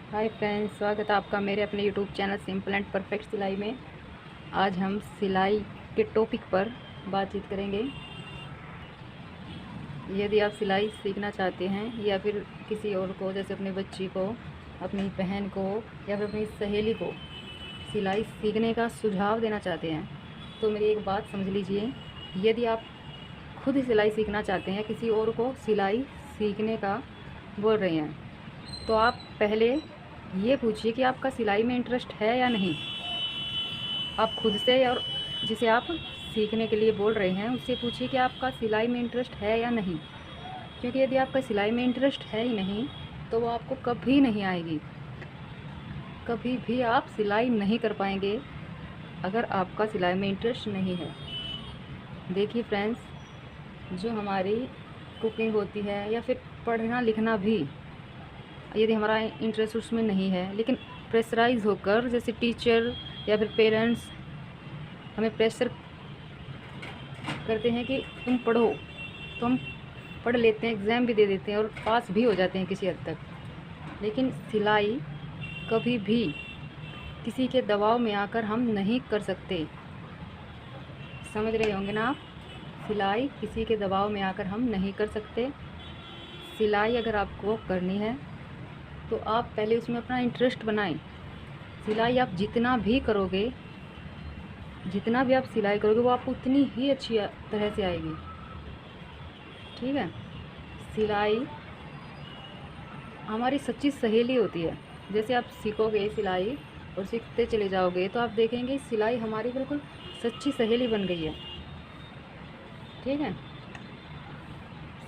Hi friends, स्वागत है आपका मेरे अपने YouTube channel simple and perfect सिलाई में। आज हम सिलाई के टॉपिक पर बातचीत करेंगे। यदि आप सिलाई सीखना चाहते हैं या फिर किसी और को, जैसे अपने बच्ची को, अपनी बहन को या फिर अपनी सहेली को सिलाई सीखने का सुझाव देना चाहते हैं, तो मेरी एक बात समझ लीजिए। यदि आप खुद सिलाई सीखना चाहते हैं, किसी और को सिलाई सीखने का बोल रहे हैं, तो आप पहले ये पूछिए कि आपका सिलाई में इंटरेस्ट है या नहीं। आप खुद से, और जिसे आप सीखने के लिए बोल रहे हैं उससे पूछिए कि आपका सिलाई में इंटरेस्ट है या नहीं। क्योंकि यदि आपका सिलाई में इंटरेस्ट है ही नहीं तो वो आपको कभी नहीं आएगी, कभी भी आप सिलाई नहीं कर पाएंगे अगर आपका सिलाई में इंटरेस्ट नहीं है। देखिए फ्रेंड्स, जो हमारी कुकिंग होती है या फिर पढ़ना लिखना भी, यदि हमारा इंटरेस्ट उसमें नहीं है, लेकिन प्रेशराइज होकर, जैसे टीचर या फिर पेरेंट्स हमें प्रेशर करते हैं कि तुम पढ़ो, तो हम पढ़ लेते हैं, एग्ज़ाम भी दे देते हैं और पास भी हो जाते हैं किसी हद तक। लेकिन सिलाई कभी भी किसी के दबाव में आकर हम नहीं कर सकते। समझ रहे होंगे ना आप? सिलाई किसी के दबाव में आकर हम नहीं कर सकते। सिलाई अगर आपको करनी है तो आप पहले उसमें अपना इंटरेस्ट बनाएं। सिलाई आप जितना भी करोगे, जितना भी आप सिलाई करोगे, वो आपको उतनी ही अच्छी तरह से आएगी। ठीक है? सिलाई हमारी सच्ची सहेली होती है। जैसे आप सीखोगे सिलाई और सीखते चले जाओगे तो आप देखेंगे सिलाई हमारी बिल्कुल सच्ची सहेली बन गई है। ठीक है?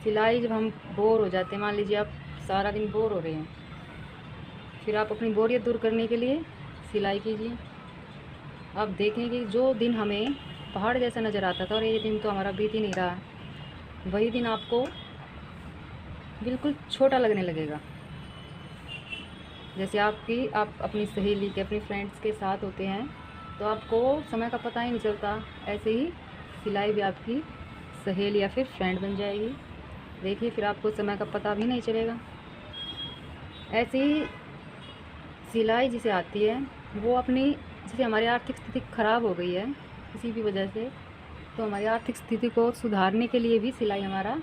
सिलाई जब हम बोर हो जाते हैं, मान लीजिए आप सारा दिन बोर हो रहे हैं, फिर आप अपनी बोरियत दूर करने के लिए सिलाई कीजिए। आप देखेंगे जो दिन हमें पहाड़ जैसा नज़र आता था और ये दिन तो हमारा बीत ही नहीं रहा, वही दिन आपको बिल्कुल छोटा लगने लगेगा। जैसे आप अपनी सहेली के, अपनी फ्रेंड्स के साथ होते हैं तो आपको समय का पता ही नहीं चलता, ऐसे ही सिलाई भी आपकी सहेली या फिर फ्रेंड बन जाएगी। देखिए, फिर आपको समय का पता भी नहीं चलेगा। ऐसे ही सिलाई जिसे आती है वो अपनी, जैसे हमारी आर्थिक स्थिति ख़राब हो गई है किसी भी वजह से, तो हमारी आर्थिक स्थिति को सुधारने के लिए भी सिलाई हमारा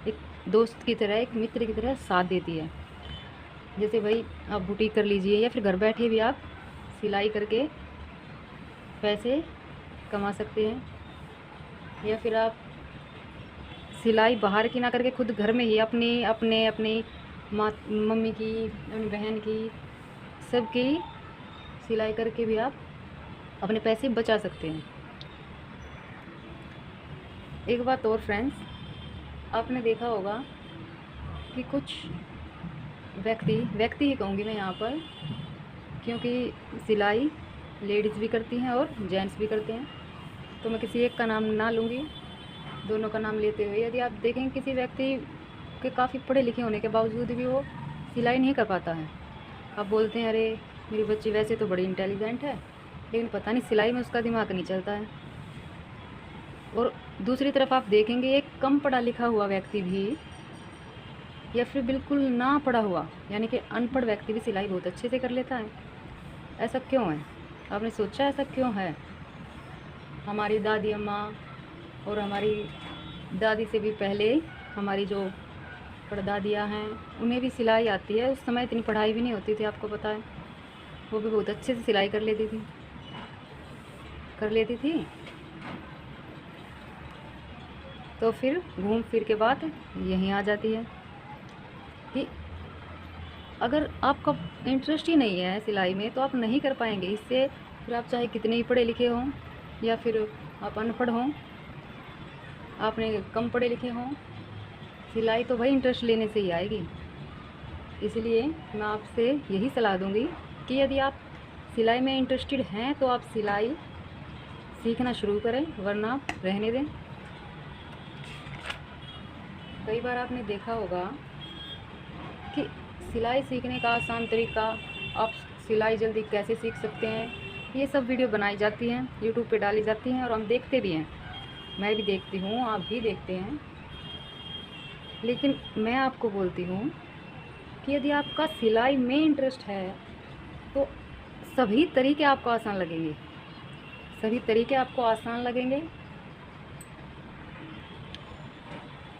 एक दोस्त की तरह, एक मित्र की तरह साथ देती है। जैसे भाई आप बुटीक कर लीजिए या फिर घर बैठे भी आप सिलाई करके पैसे कमा सकते हैं, या फिर आप सिलाई बाहर की ना करके खुद घर में ही अपनी माँ, मम्मी की, अपनी बहन की, सबकी सिलाई करके भी आप अपने पैसे बचा सकते हैं। एक बात और फ्रेंड्स, आपने देखा होगा कि कुछ व्यक्ति ही कहूँगी मैं यहाँ पर, क्योंकि सिलाई लेडीज़ भी करती हैं और जेंट्स भी करते हैं, तो मैं किसी एक का नाम ना लूँगी, दोनों का नाम लेते हुए। यदि आप देखें किसी व्यक्ति के काफ़ी पढ़े लिखे होने के बावजूद भी वो सिलाई नहीं कर पाता है, आप बोलते हैं अरे मेरी बच्ची वैसे तो बड़ी इंटेलिजेंट है, लेकिन पता नहीं सिलाई में उसका दिमाग नहीं चलता है। और दूसरी तरफ आप देखेंगे एक कम पढ़ा लिखा हुआ व्यक्ति भी, या फिर बिल्कुल ना पढ़ा हुआ यानी कि अनपढ़ व्यक्ति भी सिलाई बहुत अच्छे से कर लेता है। ऐसा क्यों है? आपने सोचा ऐसा क्यों है? हमारी दादी अम्मा और हमारी दादी से भी पहले हमारी जो परदादियाँ हैं, उन्हें भी सिलाई आती है। उस समय इतनी पढ़ाई भी नहीं होती थी, आपको पता है, वो भी बहुत अच्छे से सिलाई कर लेती थी। तो फिर घूम फिर के बात यहीं आ जाती है कि अगर आपका इंटरेस्ट ही नहीं है सिलाई में तो आप नहीं कर पाएंगे इससे। फिर आप चाहे कितने ही पढ़े लिखे हों या फिर आप अनपढ़ हों, आपने कम पढ़े लिखे हों, सिलाई तो भाई इंटरेस्ट लेने से ही आएगी। इसलिए मैं आपसे यही सलाह दूंगी कि यदि आप सिलाई में इंटरेस्टेड हैं तो आप सिलाई सीखना शुरू करें, वरना आप रहने दें। कई बार आपने देखा होगा कि सिलाई सीखने का आसान तरीका, आप सिलाई जल्दी कैसे सीख सकते हैं, ये सब वीडियो बनाई जाती हैं, यूट्यूब पे डाली जाती हैं और हम देखते भी हैं। मैं भी देखती हूँ, आप भी देखते हैं। लेकिन मैं आपको बोलती हूँ कि यदि आपका सिलाई में इंटरेस्ट है तो सभी तरीके आपको आसान लगेंगे, सभी तरीके आपको आसान लगेंगे।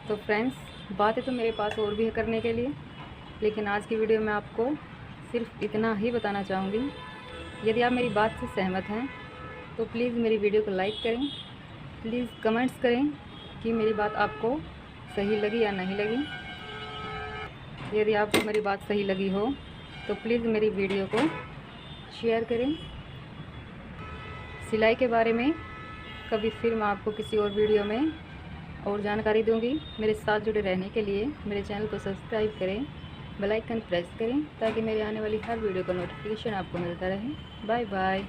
तो फ्रेंड्स, बातें तो मेरे पास और भी है करने के लिए, लेकिन आज की वीडियो में आपको सिर्फ इतना ही बताना चाहूँगी। यदि आप मेरी बात से सहमत हैं तो प्लीज़ मेरी वीडियो को लाइक करें, प्लीज़ कमेंट्स करें कि मेरी बात आपको सही लगी या नहीं लगी। यदि आपको मेरी बात सही लगी हो तो प्लीज़ मेरी वीडियो को शेयर करें। सिलाई के बारे में कभी फिर मैं आपको किसी और वीडियो में और जानकारी दूंगी। मेरे साथ जुड़े रहने के लिए मेरे चैनल को सब्सक्राइब करें, बेल आइकन प्रेस करें ताकि मेरे आने वाली हर वीडियो का नोटिफिकेशन आपको मिलता रहे। Bye bye.